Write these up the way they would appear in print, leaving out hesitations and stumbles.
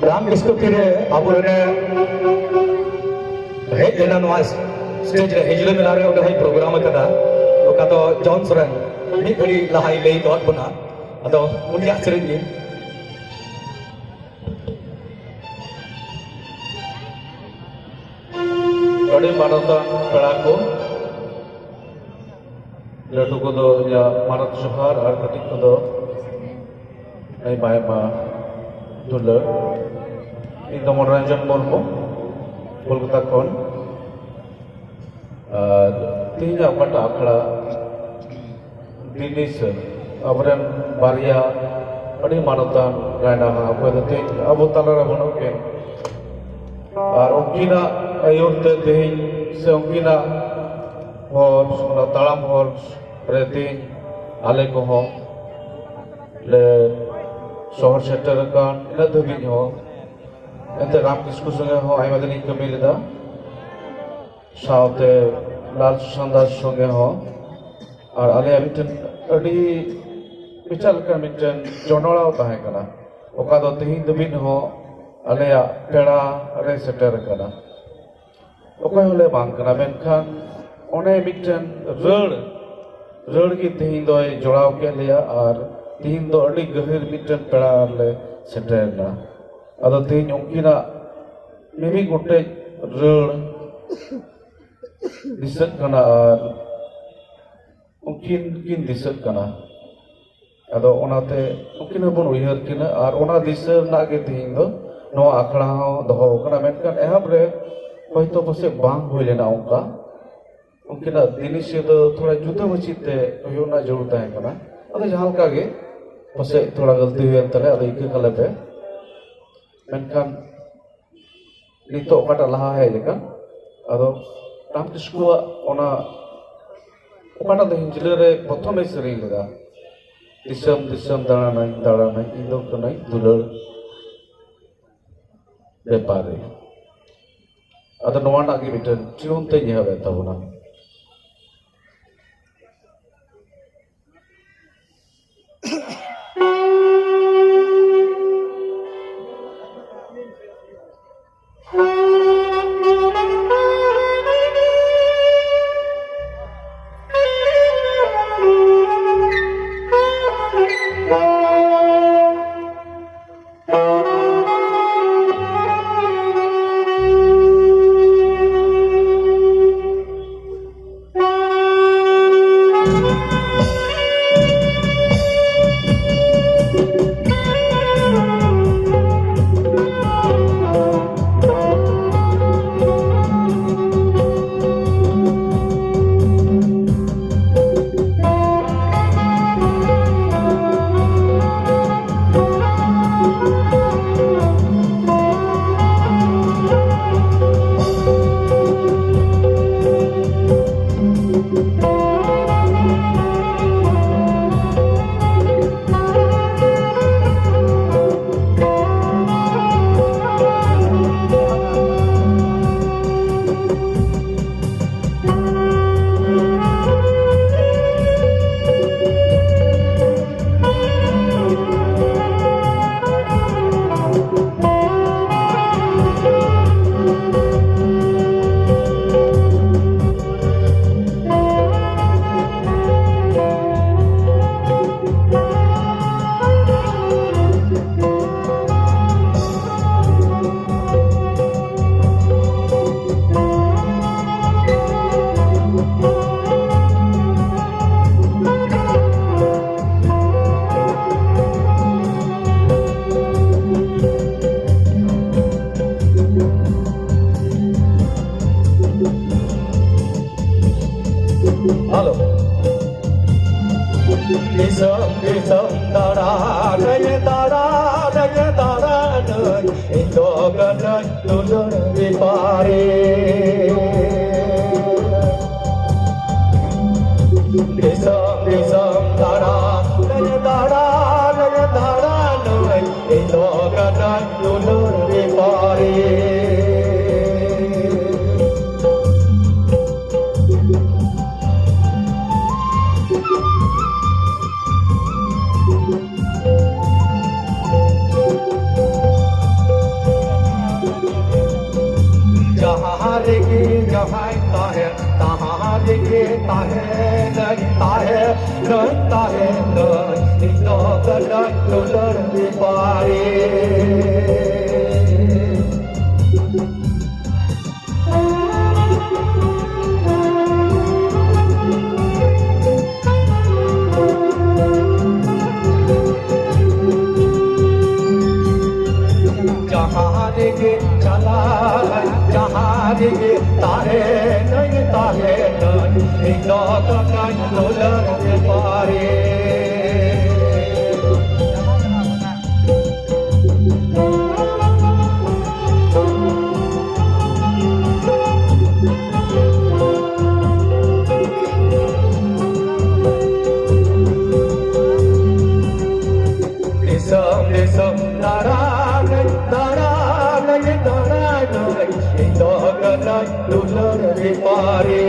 राम किसको फिर अब हेज लेना नवा स्टेज रे हिजले मिला रे उडे प्रोग्राम कदा ओका तो जॉन सोरेन मी घड़ी लहाई ले तो बना अदो उनिया सेरेन गे अड़ी मानवता पेड़ा को लटू को दो या मानव जोहार और कटिक को दो नहीं बाय बा दुलर इन दो मनोरंजन मुर्मू कोलकाता खन तीन अपना आखड़ा दिनिस अबरन बारिया अड़ी मानवता गायना अब अब तलारा बनो के और उनकिना अयोध्या तेज से उनकिना और तालाम और रहते आले को हो ले शहर सेक्टर का इन धबी हो एंते राम किस्कु संगे हो आई मदनी कमी लेदा साउते लाल सुशांत संगे हो और आले मिटन अड़ी पिछल का मिटन जोनोड़ा ताहे कना ओका दो तेहिं धबी हो आलेया पेड़ा रे सेक्टर कना ओका होले बांग कना मेनखान ओने मिटन रड़ की तेहिं दो जोड़ाव के लिया और तेहिं दो अड़ी गहिर मिटन पेड़ा ले सेक्टर अदो तेहिं उनकिना मेबी गोटे रड़ दिसत कना और उनकिन दिसत कना अदो ओनाते उनकिन बन उयहर किना और ओना दिसर ना के तेहिं दो नो आखड़ा हो दहो कना मेनखान एहब रे होयतो पसे बांग होय लेना उनका उनकिना दिनिस दो थोड़ा जुदा मचिते होना जरूरत है कना अदो जहां का गे पसे थोड़ा गलती हुई तले अदो इके कले पे मेनखान नितो ओकाटा लहा है लेका अदो राम किस्कुआ ओना ओकाटा दो हिंजले रे प्रथम सेरी लेदा दिसम दिसम दाना नहीं इंदो कनाई दुलर व्यापारी अदो नोवा नागी मिटन ट्यून ते न्याह बेता होना tahe noi ito kadai nular di pare जहाँ देखे चला जहाँ देखे तारे नहीं तारे नहीं नो ककाई नोलर के पारे Desam narangan narangan narangan ito kanay lular di pare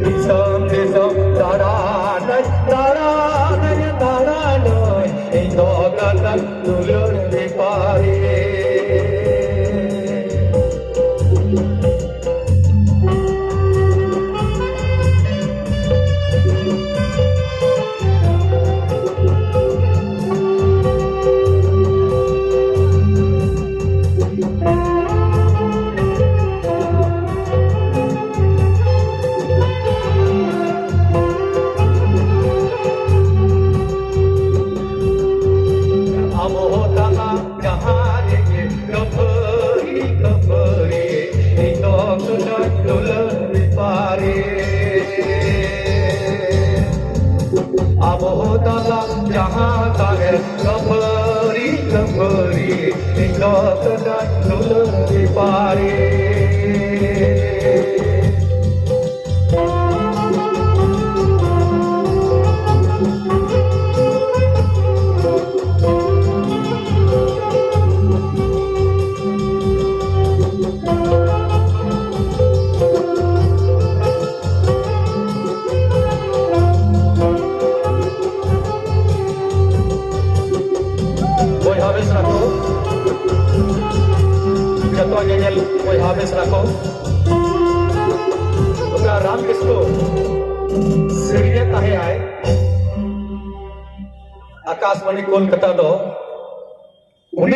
Desam narangan narangan narangan ito kanay lular di pare जहाँ ताहे कपरी कपरी ito kadai nular di pare habis rako jatuh nyanyel koi habis rako uka ram kisko siriya tahe aaye Akashvani Kolkata do